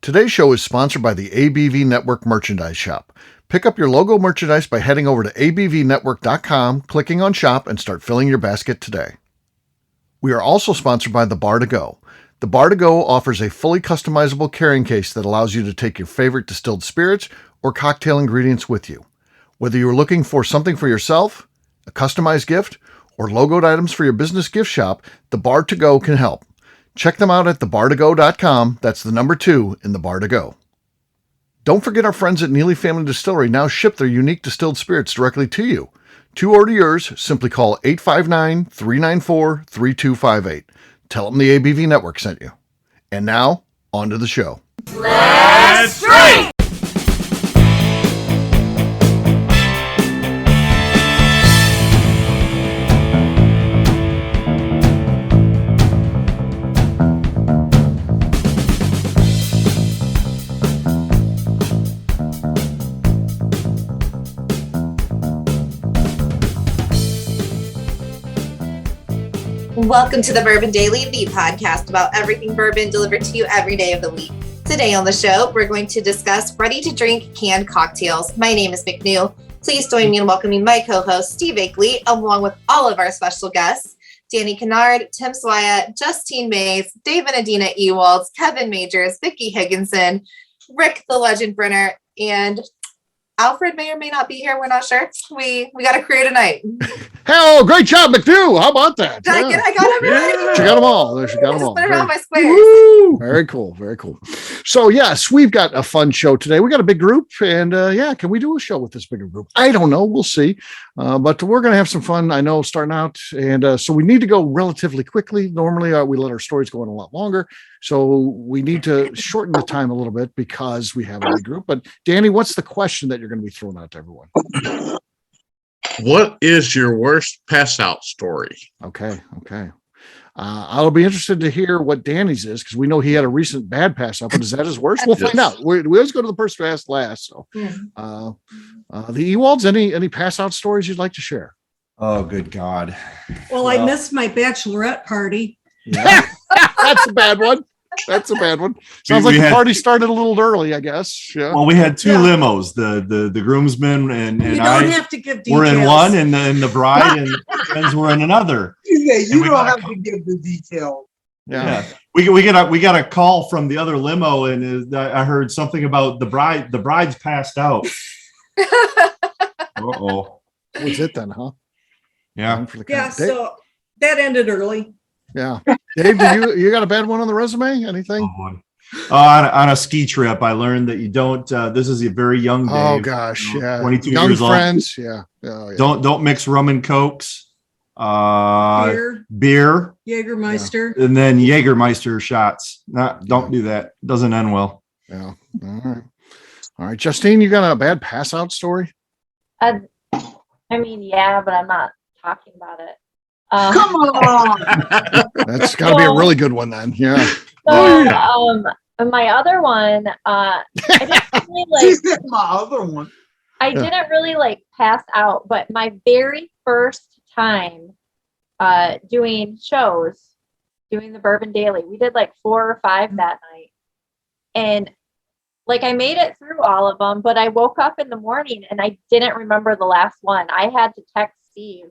Today's show is sponsored by the ABV Network Merchandise Shop. Pick up your logo merchandise by heading over to abvnetwork.com, clicking on Shop, and start filling your basket today. We are also sponsored by the Bar to Go. The Bar to Go offers a fully customizable carrying case that allows you to take your favorite distilled spirits or cocktail ingredients with you. Whether you're looking for something for yourself, a customized gift, or logoed items for your business gift shop, the Bar to Go can help. Check them out at thebar2go.com. That's the number 2 in the Bar to Go. Don't forget our friends at Neely Family Distillery now ship their unique distilled spirits directly to you. To order yours, simply call 859-394-3258. Tell them the ABV Network sent you. And now, on to the show. Let's drink! Welcome to the Bourbon Daily, the podcast about everything bourbon delivered to you every day of the week. Today on the show, we're going to discuss ready-to-drink canned cocktails. My name is McNew. Please join me in welcoming my co-host, Steve Vicki, along with all of our special guests, Danny Kennard, Tim Swaya, Justine Mays, Dave and Adina Ewaldz, Kevin Majors, Vicki Higginson, Rick the Legend Brenner, and Alfred may or may not be here. We're not sure. We got to create a night. Hell, great job, McNew. How about that? I got everybody. She got them all. She got them all. Put it on my squares. Woo! Very cool. Very cool. So, yes, we've got a fun show today. We got a big group. And, can we do a show with this bigger group? I don't know. We'll see. But we're going to have some fun, I know, starting out. And so we need to go relatively quickly. Normally, we let our stories go on a lot longer. So we need to shorten the time a little bit because we have a big group. But, Danny, what's the question that you're going to be throwing out to everyone? What is your worst pass out story? Okay. I'll be interested to hear what Danny's is because we know he had a recent bad pass out, but is that his worst? We'll find out. We always go to the person who asked last. So, the Ewaldz, any pass out stories you'd like to share? Oh, good God. Well, I missed my bachelorette party. Yeah. That's a bad one. Sounds like the party started a little early, I guess. Yeah. Well, we had two limos. The groomsman and you I don't have to give details. were in one, and the bride and friends were in another. You don't have to give the detail. Yeah. We got a call from the other limo, and I heard something about the bride's passed out. Uh-oh. Was it then, huh? Yeah. Yeah. So that ended early. Yeah. Dave, you got a bad one on the resume? Anything? On a ski trip, I learned that you don't. This is a very young Dave. Oh gosh, yeah. 22 young years friends, old. Yeah. Oh, yeah. Don't mix rum and cokes. Beer, Jägermeister, and then Jägermeister shots. Don't do that. Doesn't end well. Yeah. All right. Justine, you got a bad pass out story? Yeah, but I'm not talking about it. Come on. That's got to be a really good one then. Yeah. So, my other one, I didn't really my other one. I didn't really pass out, but my very first time doing the Bourbon Daily, we did 4 or 5 that night, and I made it through all of them, but I woke up in the morning and I didn't remember the last one. I had to text Steve.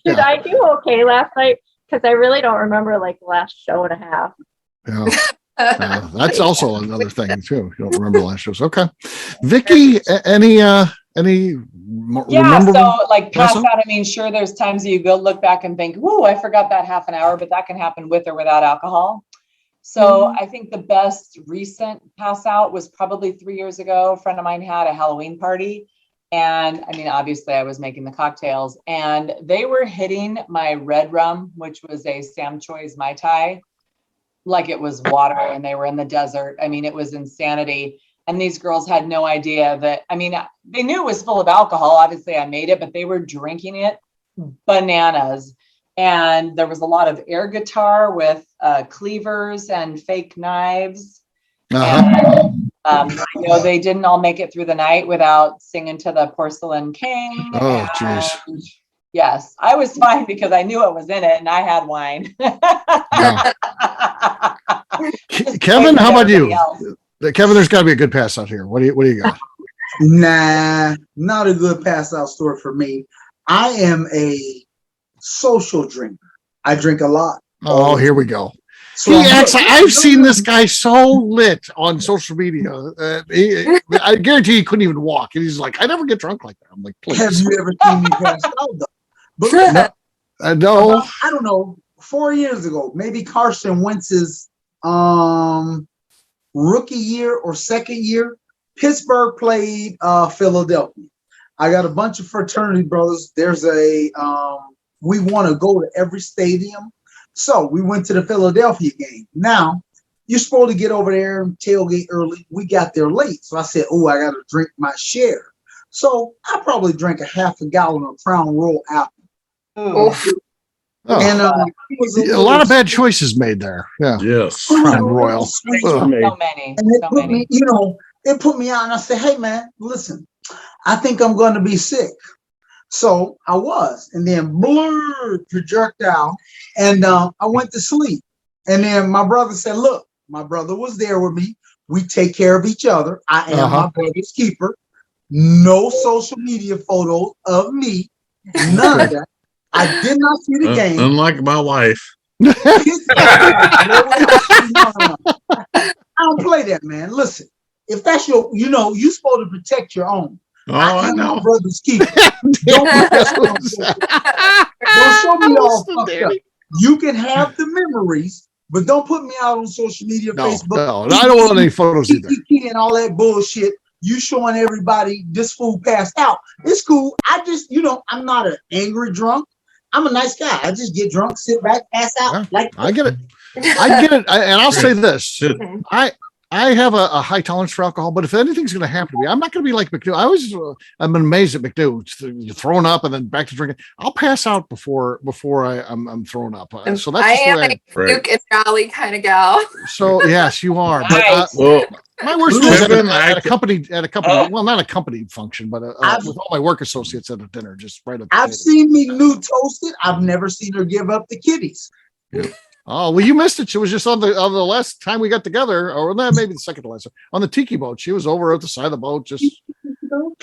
Did I do okay last night? Because I really don't remember the last show and a half. Yeah. That's also another thing too. You don't remember the last shows. Okay. Vicki, any so pass out, sure, there's times that you go look back and think, whoa, I forgot that half an hour, but that can happen with or without alcohol. So I think the best recent pass out was probably 3 years ago. A friend of mine had a Halloween party. And obviously I was making the cocktails, and they were hitting my red rum, which was a Sam Choi's Mai Tai, like it was water, and they were in the desert. It was insanity. And these girls had no idea that, they knew it was full of alcohol. Obviously I made it, but they were drinking it bananas. And there was a lot of air guitar with cleavers and fake knives. And, they didn't all make it through the night without singing to the Porcelain King. Oh, jeez. Yes, I was fine because I knew it was in it and I had wine. Were Kevin, how about you? Everybody else. Kevin, there's got to be a good pass out here. What do you got? Nah, not a good pass out story for me. I am a social drinker. I drink a lot. Oh, here we go. So He I'm acts. good. I've seen this guy so lit on social media. I guarantee he couldn't even walk. And he's like, I never get drunk like that. I'm like, Have please. you ever seen me pass out though? But listen, No. about, I don't know, 4 years ago, maybe Carson Wentz's rookie year or second year, Pittsburgh played Philadelphia. I got a bunch of fraternity brothers. There's a we want to go to every stadium. So we went to the Philadelphia game. Now, you're supposed to get over there and tailgate early. We got there late. So I said, oh, I got to drink my share. So I probably drank a half a gallon of Crown Royal apple. Oh. Oh. And it was A lot of bad choices made there. Yeah. Yes. Crown Royal. Sweet. So Ugh. many. And it So put many. me, it put me out and I said, hey man, listen, I think I'm going to be sick. So I was, and then blurred projectile, and I went to sleep. And then my brother said, look, my brother was there with me. We take care of each other. I am my brother's keeper. No social media photos of me. None of that. I did not see the game. Unlike my wife. I don't play that, man. Listen, if that's your, you're supposed to protect your own. Oh, I am know. my brother's keeper. Don't show me all fucked up. You can have the memories, but don't put me out on social media, Facebook. No, I don't want any photos either. And all that bullshit. You showing everybody this fool passed out. It's cool. I just, I'm not an angry drunk. I'm a nice guy. I just get drunk, sit back, pass out. Yeah, I get it. And I'll say this. I have a high tolerance for alcohol, but if anything's going to happen to me, I'm not going to be like McNew. I'm amazed at McNew. You're throwing up and then back to drinking. I'll pass out before I'm thrown up. So that's I am the way a Duke and Jolly kind of gal. So yes, you are. Nice. But my worst was Kevin, at a company. Well, not a company function, but with all my work associates at a dinner, just right at the I've table. seen McNew toasted. I've never seen her give up the kitties. Yeah. Oh, well, you missed it. She was just on the last time we got together, or maybe the second to last, on the tiki boat. She was over at the side of the boat. Just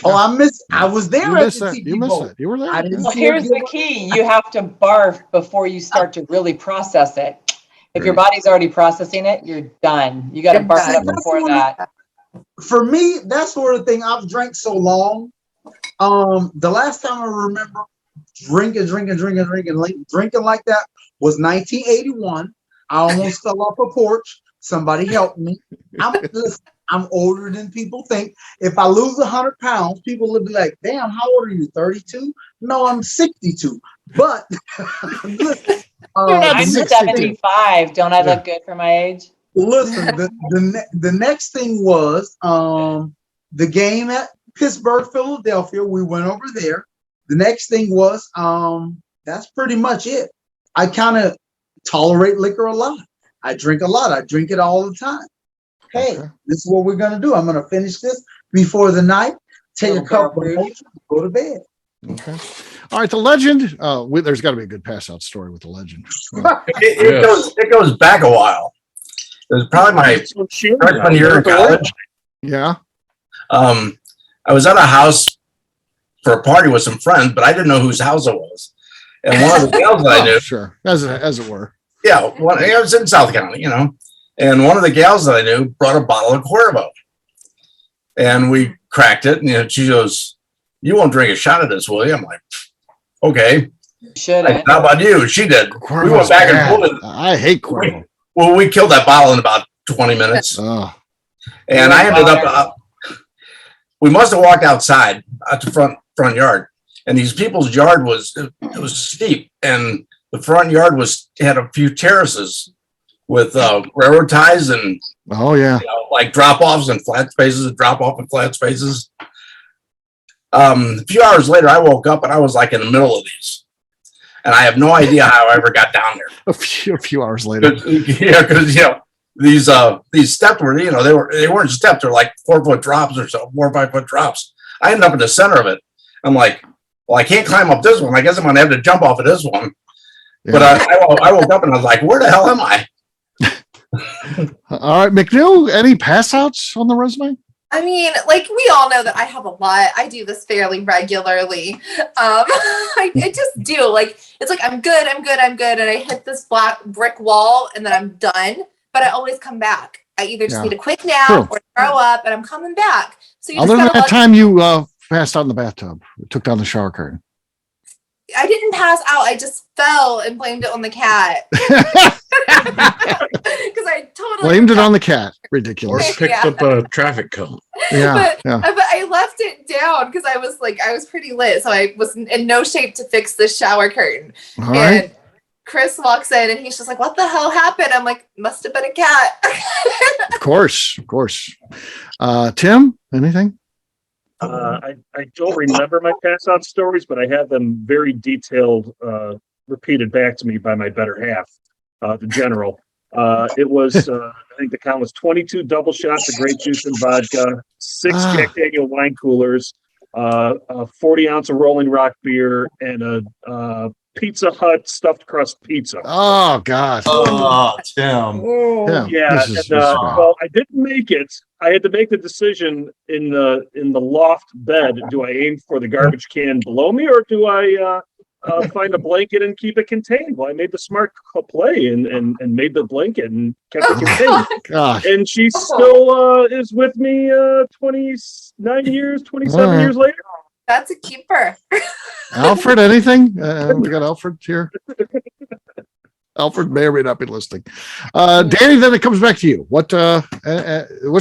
I was there you at missed the that. tiki You missed boat. that. You were there. I didn't Well, see her here's give the up. key. You have to barf before you start to really process it. If your body's already processing it, you're done. You got to barf it up before that. For me, that's sort of thing. I've drank so long. The last time I remember drinking like that was 1981. I almost fell off a porch. Somebody helped me. I'm older than people think. If I lose 100 pounds, people will be like, damn, how old are you, 32? No, I'm 62. But listen, I'm 16. 75. Don't I look good for my age? listen, the next thing was the game at Pittsburgh, Philadelphia. We went over there. The next thing was that's pretty much it. I kind of tolerate liquor a lot. I drink a lot. I drink it all the time. Hey, this is what we're going to do. I'm going to finish this before the night, take a couple of notes, go to bed. Okay. All right. The legend. There's got to be a good pass out story with the legend. It goes back a while. It was probably my freshman year in college. Yeah. I was at a house for a party with some friends, but I didn't know whose house it was. And one of the gals that I knew, Sure, as it were. yeah, I was in South County, and one of the gals that I knew brought a bottle of Cuervo, and we cracked it. And she goes, "You won't drink a shot of this, will you?" I'm like, "Okay." Shouldn't. How about you? She did. Cuervo's We went back bad. and pulled it. I hate Cuervo. Well, we killed that bottle in about 20 minutes, Oh, and I ended up. We must have walked outside at the front yard, and these people's yard was steep, and the front yard had a few terraces with railroad ties and oh yeah. like drop offs and flat spaces, drop off and flat spaces. A few hours later, I woke up and I was like in the middle of these, and I have no idea how I ever got down there. A few hours later. Because these steps were they weren't steps, they're like 4-foot drops or so, 4 or 5 foot drops. I ended up in the center of it. I'm like, well, I can't climb up this one. I guess I'm gonna have to jump off of this one. Yeah. But I woke up and I was like, where the hell am I? All right, McNew, any pass outs on the resume? I mean, like we all know that I have a lot. I do this fairly regularly. I just do. Like it's like I'm good, and I hit this black brick wall, and then I'm done. But I always come back. I either just need a quick nap or throw up, and I'm coming back. So you other than that time you passed out in the bathtub, took down the shower curtain. I didn't pass out. I just fell and blamed it on the cat. Because I totally blamed it on the cat. Ridiculous. Or picked up a traffic cone. But I left it down because I was pretty lit, so I was in no shape to fix the shower curtain. All right. And Chris walks in and he's just like, "What the hell happened?" I'm like, "Must have been a cat." Of course. Tim, anything? I don't remember my pass out stories, but I have them very detailed, repeated back to me by my better half, the general. It was, I think the count was 22 double shots of grape juice and vodka, 6 Jack Daniel wine coolers, a 40 ounce of Rolling Rock beer, and a Pizza Hut stuffed crust pizza. Oh God! Oh, Tim. Yeah. Well, I didn't make it. I had to make the decision in the loft bed. Do I aim for the garbage can below me, or do I find a blanket and keep it contained? Well, I made the smart play and made the blanket and kept it contained. Gosh. And she still is with me 27 years later. That's a keeper. Alfred, anything? We got Alfred here. Alfred may or may not be listening. Danny, then it comes back to you. What's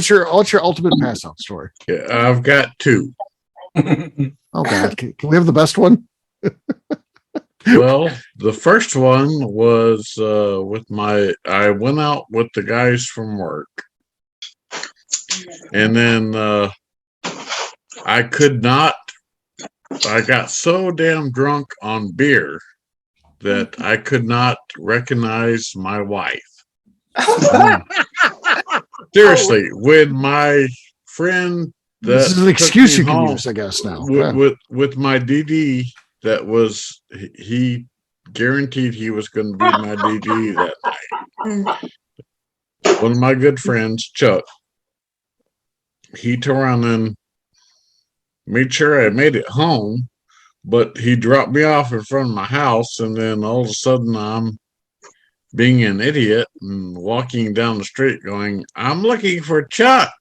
your ultimate pass out story? Yeah, I've got 2. Oh God, can we have the best one? Well, the first one was I went out with the guys from work, and then I got so damn drunk on beer that I could not recognize my wife. Seriously, when my friend this is an excuse you can use, I guess now. With my DD, he guaranteed he was going to be my DD that night. One of my good friends, Chuck, he turned around and made sure I made it home, but he dropped me off in front of my house, and then all of a sudden I'm being an idiot and walking down the street going, "I'm looking for Chuck.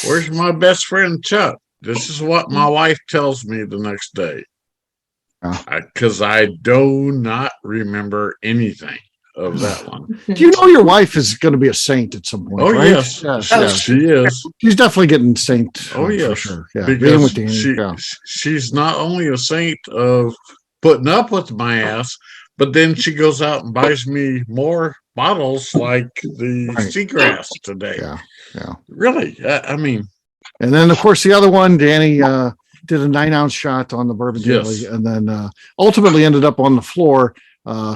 Where's my best friend Chuck?" This is what my wife tells me the next day. Because I do not remember anything of that one. Do you know your wife is going to be a saint at some point? Oh, right? Yes, she is. She's definitely getting saint. Oh, yes. For sure. Yeah, because she's not only a saint of putting up with my ass, but then she goes out and buys me more bottles like the seagrass today. Yeah. Really, I mean. And then, of course, the other one, Danny did a 9-ounce shot on the Bourbon Daily, and then ultimately ended up on the floor,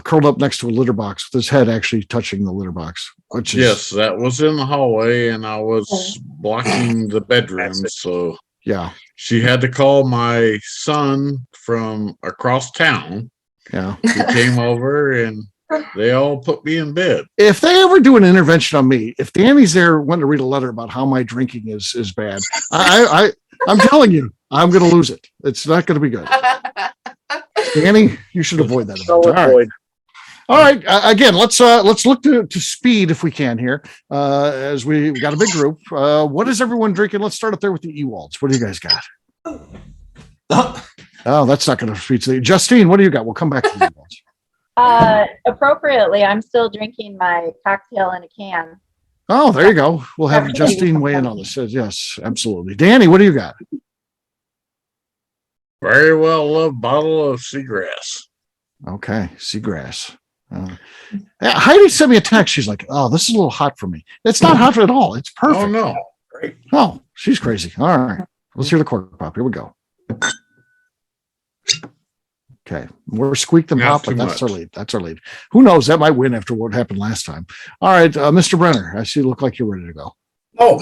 curled up next to a litter box with his head actually touching the litter box. Yes, that was in the hallway, and I was blocking the bedroom. So yeah, she had to call my son from across town. Yeah, he came over, and they all put me in bed. If they ever do an intervention on me, if Danny's there wanting to read a letter about how my drinking is bad, I'm telling you, I'm going to lose it. It's not going to be good. Danny, you should avoid that. All right. Again, let's look to speed if we can here, as we've got a big group. What is everyone drinking? Let's start up there with the Ewaldz. What do you guys got? Oh, that's not going to speak to you. Justine, what do you got? We'll come back to the Ewaldz. Appropriately, I'm still drinking my cocktail in a can. Oh, there you go. We'll have Justine weigh in on this. Yes, absolutely. Danny, what do you got? Very well loved bottle of seagrass. Okay, seagrass. Heidi sent me a text. She's like, "Oh, this is a little hot for me." It's not hot at all. It's perfect. Oh no! Oh, she's crazy. All right, let's hear the cork pop. Here we go. Okay, more squeak than pop, but that's our lead. That's our lead. Who knows? That might win after what happened last time. All right, Mr. Brenner, I see you look like you're ready to go. Oh,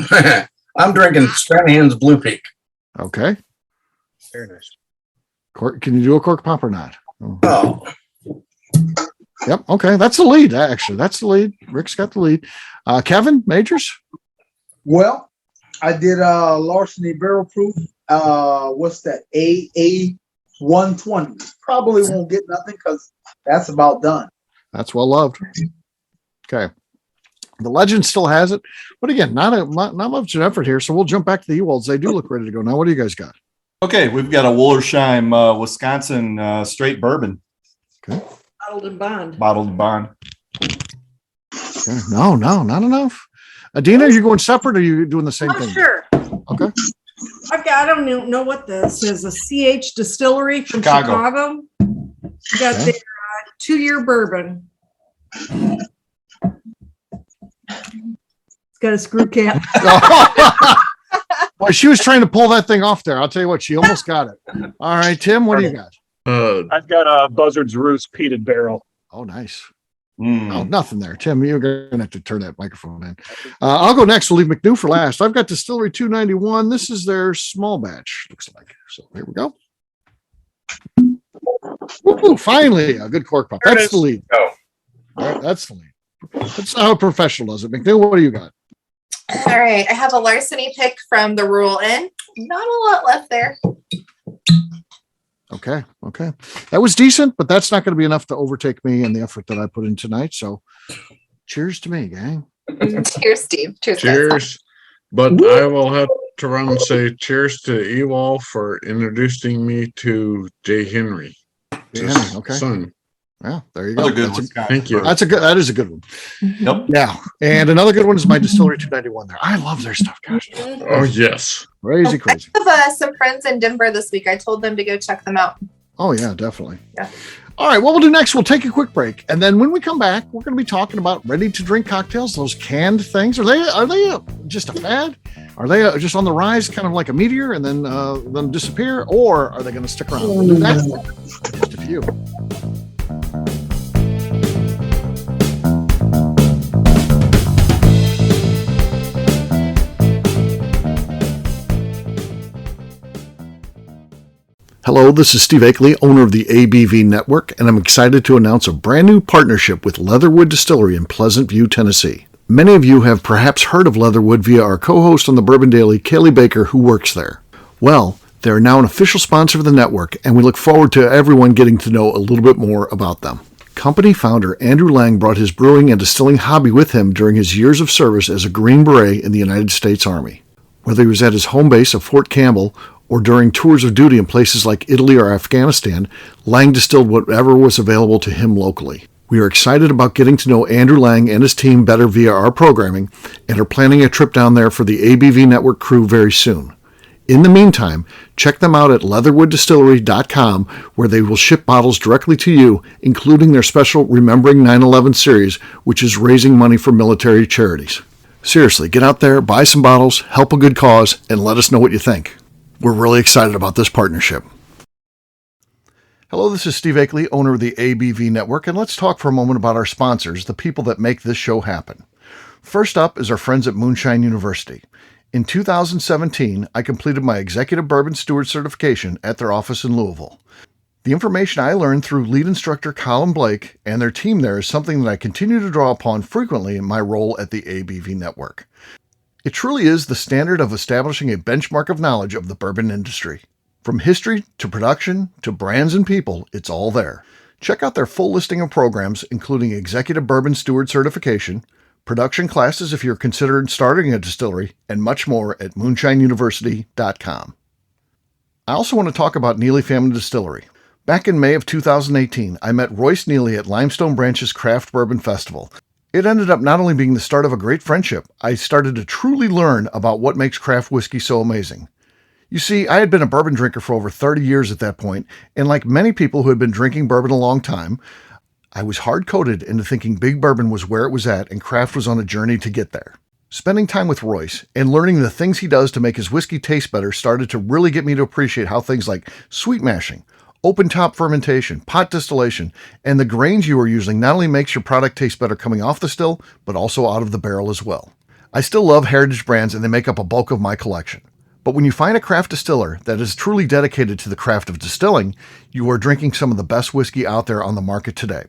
I'm drinking Stranahan's Blue Peak. Okay. Very nice. Cork, can you do a cork pop or not? Oh. Yep. Okay. That's the lead, actually. That's the lead. Rick's got the lead. Kevin, majors? Well, I did larceny barrel proof. What's that? AA 120. Probably won't get nothing because that's about done. That's well loved. Okay. The legend still has it, but again, not much of an effort here. So we'll jump back to the Ewaldz. They do look ready to go now. What do you guys got? Okay, we've got a Wollersheim, Wisconsin straight bourbon. Okay. Bottled and bond. Bottled bond. Okay. No, not enough. Adina, are you going separate or are you doing the same thing? Sure. Okay. I don't know what this is. A CH distillery from Chicago. Got their 2-year bourbon. It's got a screw cap. Well, she was trying to pull that thing off there. I'll tell you what, she almost got it. All right, Tim, what do you got? I've got a Buzzard's Roost peated barrel. Oh, nice. Oh, nothing there. Tim, you're going to have to turn that microphone in. I'll go next. We'll leave McNew for last. I've got Distillery 291. This is their small batch, looks like. So here we go. Woo, finally, a good cork pop. That's the lead. Oh. That's the lead. That's how a professional does it. McNew, what do you got? All right. I have a larceny pick from the Rural Inn. Not a lot left there. Okay. That was decent, but that's not going to be enough to overtake me and the effort that I put in tonight. So cheers to me, gang. Cheers, Steve. Cheers. Cheers. But I will have to run and say cheers to Ewald for introducing me to Jay Henry. Okay. Son. Yeah, there you go. Thank you. That is a good one. Yep. Yeah. And another good one is my Distillery 291 there. I love their stuff, gosh. Oh, yes. Crazy. I have some friends in Denver this week. I told them to go check them out. Oh, yeah, definitely. Yeah. All right, what we'll do next, we'll take a quick break. And then when we come back, we're going to be talking about ready-to-drink cocktails, those canned things. Are they just a fad? Are they just on the rise, kind of like a meteor, and then disappear? Or are they going to stick around? We'll do that. Just a few. Hello, this is Steve Akeley, owner of the ABV Network, and I'm excited to announce a brand new partnership with Leatherwood Distillery in Pleasant View, Tennessee. Many of you have perhaps heard of Leatherwood via our co-host on the Bourbon Daily, Kaylee Baker, who works there. Well, they're now an official sponsor of the network, and we look forward to everyone getting to know a little bit more about them. Company founder Andrew Lang brought his brewing and distilling hobby with him during his years of service as a Green Beret in the United States Army. Whether he was at his home base of Fort Campbell or during tours of duty in places like Italy or Afghanistan, Lang distilled whatever was available to him locally. We are excited about getting to know Andrew Lang and his team better via our programming and are planning a trip down there for the ABV Network crew very soon. In the meantime, check them out at leatherwooddistillery.com, where they will ship bottles directly to you, including their special Remembering 9/11 series, which is raising money for military charities. Seriously, get out there, buy some bottles, help a good cause, and let us know what you think. We're really excited about this partnership. Hello, this is Steve Akeley, owner of the ABV Network, and let's talk for a moment about our sponsors, the people that make this show happen. First up is our friends at Moonshine University. In 2017, I completed my Executive Bourbon Steward certification at their office in Louisville. The information I learned through lead instructor Colin Blake and their team there is something that I continue to draw upon frequently in my role at the ABV Network. It truly is the standard of establishing a benchmark of knowledge of the bourbon industry. From history to production to brands and people, it's all there. Check out their full listing of programs, including Executive Bourbon Steward Certification, production classes if you're considering starting a distillery, and much more at moonshineuniversity.com. I also want to talk about Neely Family Distillery. Back in May of 2018, I met Royce Neely at Limestone Branch's Craft Bourbon Festival. It ended up not only being the start of a great friendship, I started to truly learn about what makes craft whiskey so amazing. You see, I had been a bourbon drinker for over 30 years at that point, and like many people who had been drinking bourbon a long time, I was hard-coded into thinking big bourbon was where it was at and craft was on a journey to get there. Spending time with Royce and learning the things he does to make his whiskey taste better started to really get me to appreciate how things like sweet mashing, open top fermentation, pot distillation, and the grains you are using not only makes your product taste better coming off the still, but also out of the barrel as well. I still love heritage brands and they make up a bulk of my collection. But when you find a craft distiller that is truly dedicated to the craft of distilling, you are drinking some of the best whiskey out there on the market today.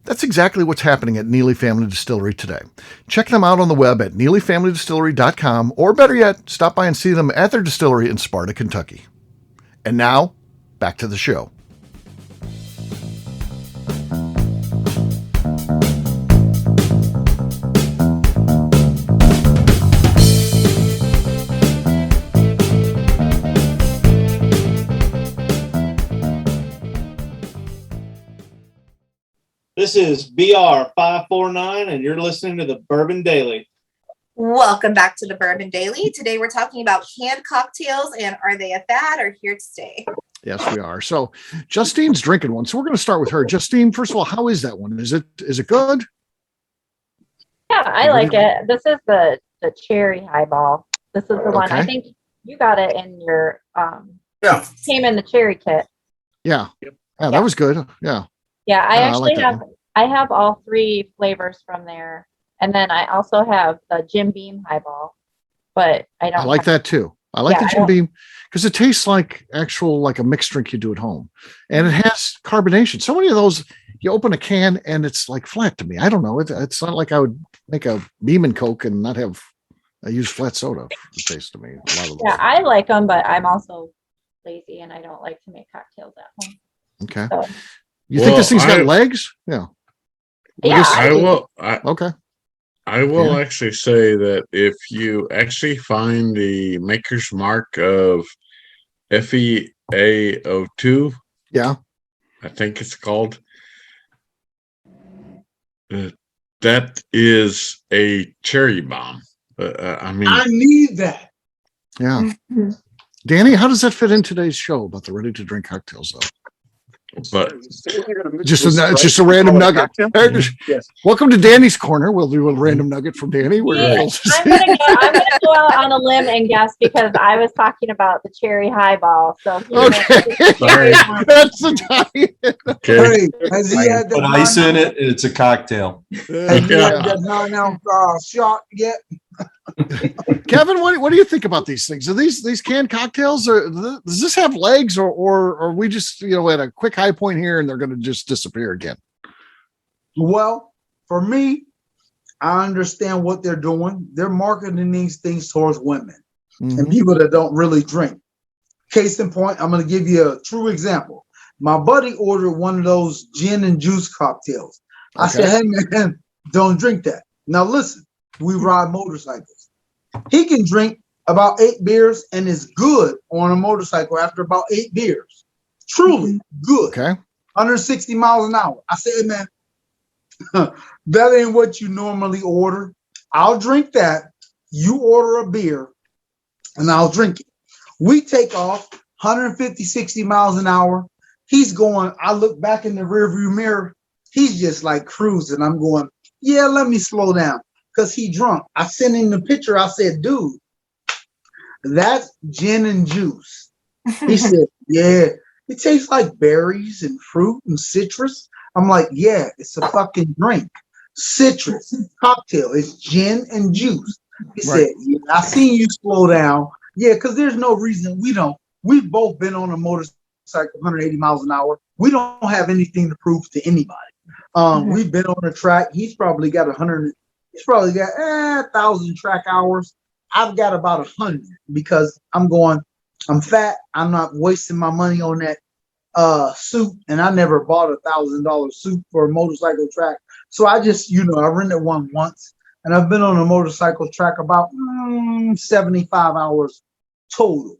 That's exactly what's happening at Neely Family Distillery today. Check them out on the web at neelyfamilydistillery.com, or better yet, stop by and see them at their distillery in Sparta, Kentucky. And now, back to the show. This is BR 549, and you're listening to the Bourbon Daily. Welcome back to the Bourbon Daily. Today we're talking about canned cocktails, and are they a fad or here to stay? Yes, we are. So Justine's drinking one. So we're going to start with her. Justine, first of all, how is that one? Is it good? Yeah, I like it. This is the cherry highball. This is the one. I think you got it in your came in the cherry kit. Yeah. Yeah, that was good. Yeah. Yeah, I actually like I have all three flavors from there. And then I also have the Jim Beam highball. But I don't I like that too. I like the Jim Beam because it tastes like a mixed drink you do at home. And it has carbonation. So many of those, you open a can and it's like flat to me. I don't know. It's not like I would make a Beam and Coke and not have I use flat soda for taste to me. A lot of those. Yeah, I like them, but I'm also lazy and I don't like to make cocktails at home. Okay. So. You think this thing's got legs? Yeah. I will. Okay. I will actually say that if you actually find the maker's mark of FeAO2, I think it's called. That is a cherry bomb. I need that. Yeah. Mm-hmm. Danny, how does that fit in today's show about the ready to drink cocktails, though? But it's just a random nugget. Yes. Welcome to Danny's Corner. We'll do a random nugget from Danny. I'm gonna go out on a limb and guess because I was talking about the cherry highball. So okay, that's the time. Okay. Has he had put ice in it, and it's a cocktail. Has he had that 9-ounce shot yet? Kevin, what do you think about these things? Are these canned cocktails, or does this have legs, or are we just at a quick high point here and they're going to just disappear again? Well, for me, I understand what they're doing. They're marketing these things towards women and people that don't really drink. Case in point, I'm going to give you a true example. My buddy ordered one of those gin and juice cocktails. I said, hey man, don't drink that. Now listen, we ride motorcycles. He can drink about 8 beers and is good on a motorcycle after about 8 beers. Truly good. Okay. 160 miles an hour. I said, hey, man, that ain't what you normally order. I'll drink that. You order a beer and I'll drink it. We take off 150, 60 miles an hour. He's going, I look back in the rearview mirror. He's just like cruising. I'm going, yeah, let me slow down. Because he drunk. I sent him the picture. I said, dude, that's gin and juice. He said, yeah, it tastes like berries and fruit and citrus. I'm like, yeah, it's a fucking drink. Citrus cocktail. It's gin and juice. He said, yeah, I seen you slow down. Yeah, because there's no reason we've both been on a motorcycle 180 miles an hour. We don't have anything to prove to anybody. We've been on a track. He's probably got 1,000 track hours. I've got about 100 because I'm fat. I'm not wasting my money on that suit. And I never bought $1,000 suit for a motorcycle track. So I just, I rented one once and I've been on a motorcycle track about 75 hours total.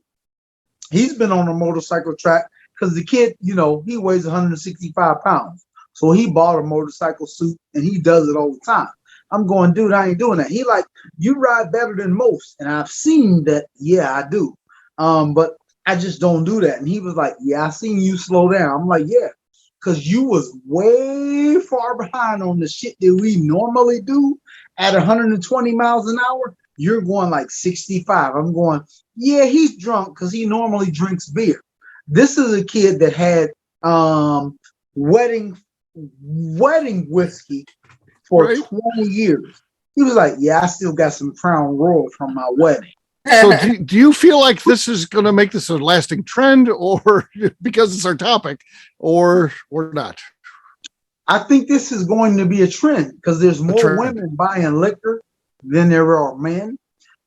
He's been on a motorcycle track because the kid, he weighs 165 pounds. So he bought a motorcycle suit and he does it all the time. I'm going, dude, I ain't doing that. He like, you ride better than most. And I've seen that. Yeah, I do. But I just don't do that. And he was like, yeah, I seen you slow down. I'm like, yeah, because you was way far behind on the shit that we normally do at 120 miles an hour. You're going like 65. I'm going, yeah, he's drunk because he normally drinks beer. This is a kid that had wedding whiskey for 20 years. He was like, yeah, I still got some Crown Royal from my wedding. So do you feel like this is going to make this a lasting trend, or because it's our topic, or not? I think this is going to be a trend because there's more women buying liquor than there are men.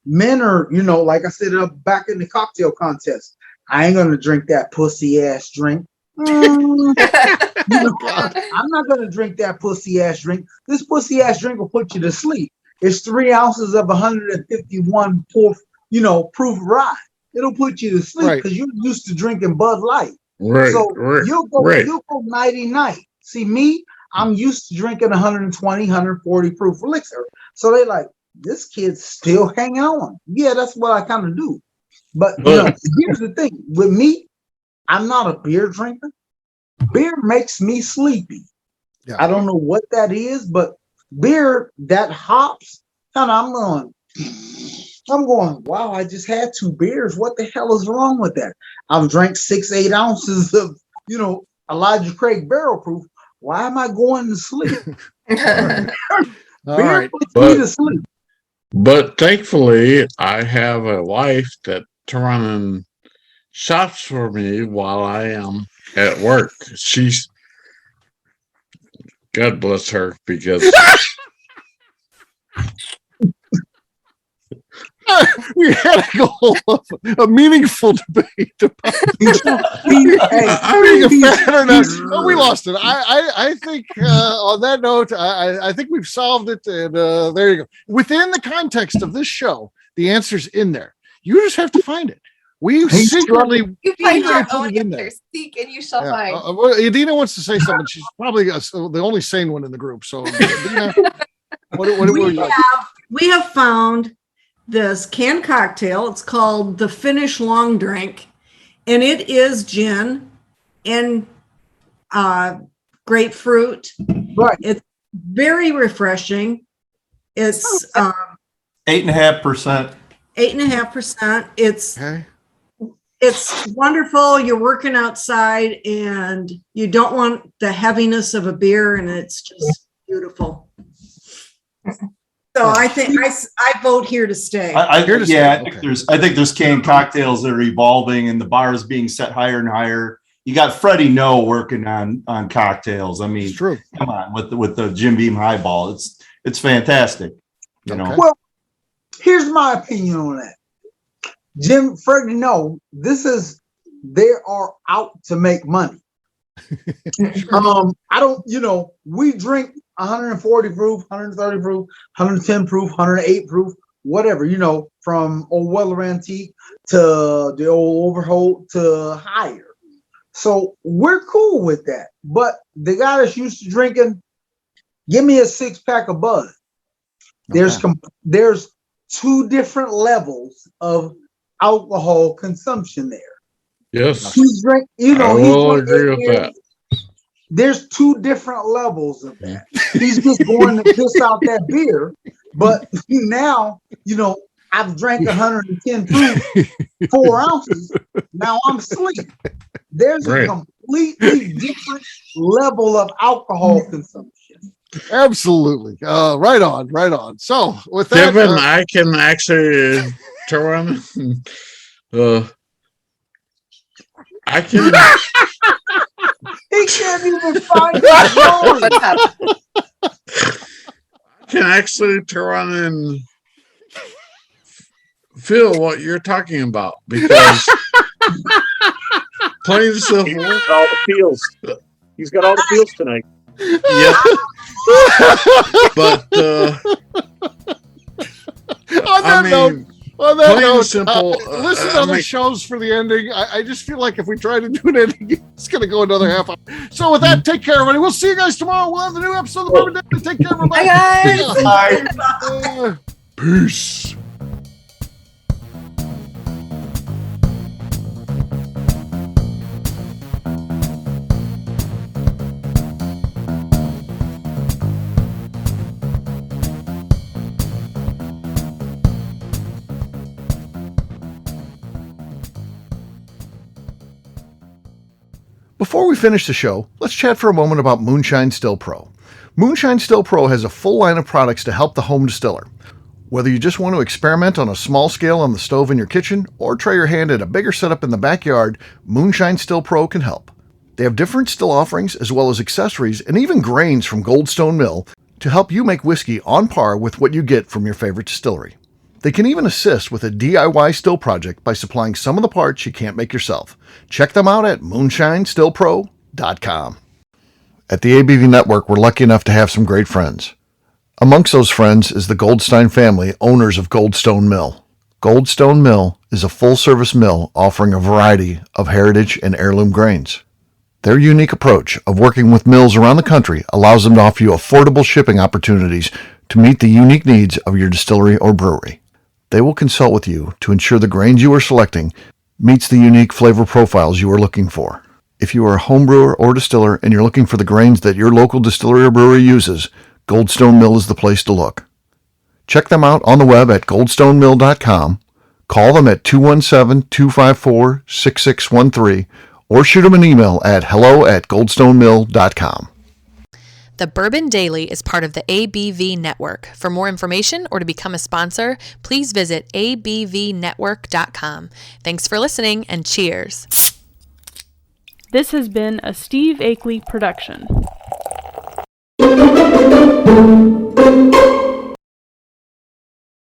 Men are, like I said back in the cocktail contest, I ain't gonna drink that pussy ass drink. I'm not gonna drink that pussy ass drink. This pussy ass drink will put you to sleep. It's 3 ounces of 151 proof, proof rye. It'll put you to sleep because you're used to drinking Bud Light. Right. So you'll go nighty night. See me, I'm used to drinking 120, 140 proof liquor. So they like, this kid's still hanging on. Yeah, that's what I kind of do. But here's the thing. With me, I'm not a beer drinker. Beer makes me sleepy. Yeah. I don't know what that is, but beer that hops, and I'm going, wow, I just had 2 beers. What the hell is wrong with that? I've drank 6-8 ounces of, Elijah Craig barrel proof. Why am I going to sleep? Beer puts me to sleep. But thankfully, I have a wife that running shops for me while I am at work. She's, God bless her, because we had a meaningful debate about being a fan or not. Oh, we lost it. I think on that note, I think we've solved it. And there you go. Within the context of this show, the answer's in there. You just have to find it. We secretly find your own answer. Seek and you shall find. Adina wants to say something. She's probably the only sane one in the group. So, Adina, we have found this canned cocktail. It's called the Finnish Long Drink, and it is gin and grapefruit. Right. It's very refreshing. It's 8.5%. 8.5%. It's wonderful. You're working outside and you don't want the heaviness of a beer, and it's just beautiful. So I think I vote here to stay. I think there's canned cocktails that are evolving, and the bar is being set higher and higher. You got Freddie No working on cocktails. I mean, it's true. Come on, with the Jim Beam highball, it's fantastic. You know. Well, here's my opinion on that. Freddie No, they are out to make money. We drink 140 proof, 130 proof, 110 proof, 108 proof, whatever, from Old Weller Antique to the old Overholt to higher. So we're cool with that. But the guy that's used to drinking, give me a 6-pack of Bud. There's 2 different levels of alcohol consumption there. Yes. I will agree with that. There's 2 different levels of that. He's just going to piss out that beer. But now, I've drank 110 proof, 4 ounces. Now I'm asleep. There's a completely different level of alcohol consumption. Absolutely. Right on. So with that, Kevin, I can actually turn I can. He can't even find his words. I can actually turn and feel what you're talking about, because plain and simple. All the feels. He's got all the feels tonight. Yeah. But on that note, simple, listen to other shows for the ending. I just feel like if we try to do an ending, it's going to go another half hour. So with that, take care, everybody. We'll see you guys tomorrow. We'll have the new episode of the Bourbon Daily. Take care, everybody. Bye, guys. Bye. Peace. Before we finish the show, let's chat for a moment about Moonshine Still Pro. Moonshine Still Pro has a full line of products to help the home distiller. Whether you just want to experiment on a small scale on the stove in your kitchen or try your hand at a bigger setup in the backyard, Moonshine Still Pro can help. They have different still offerings as well as accessories and even grains from Goldstone Mill to help you make whiskey on par with what you get from your favorite distillery. They can even assist with a DIY still project by supplying some of the parts you can't make yourself. Check them out at moonshinestillpro.com. At the ABV Network, we're lucky enough to have some great friends. Amongst those friends is the Goldstein family, owners of Goldstone Mill. Goldstone Mill is a full-service mill offering a variety of heritage and heirloom grains. Their unique approach of working with mills around the country allows them to offer you affordable shipping opportunities to meet the unique needs of your distillery or brewery. They will consult with you to ensure the grains you are selecting meets the unique flavor profiles you are looking for. If you are a home brewer or distiller and you're looking for the grains that your local distillery or brewery uses, Goldstone Mill is the place to look. Check them out on the web at goldstonemill.com, call them at 217-254-6613, or shoot them an email at hello@goldstonemill.com. The Bourbon Daily is part of the ABV Network. For more information or to become a sponsor, please visit abvnetwork.com. Thanks for listening and cheers. This has been a Steve Akeley production.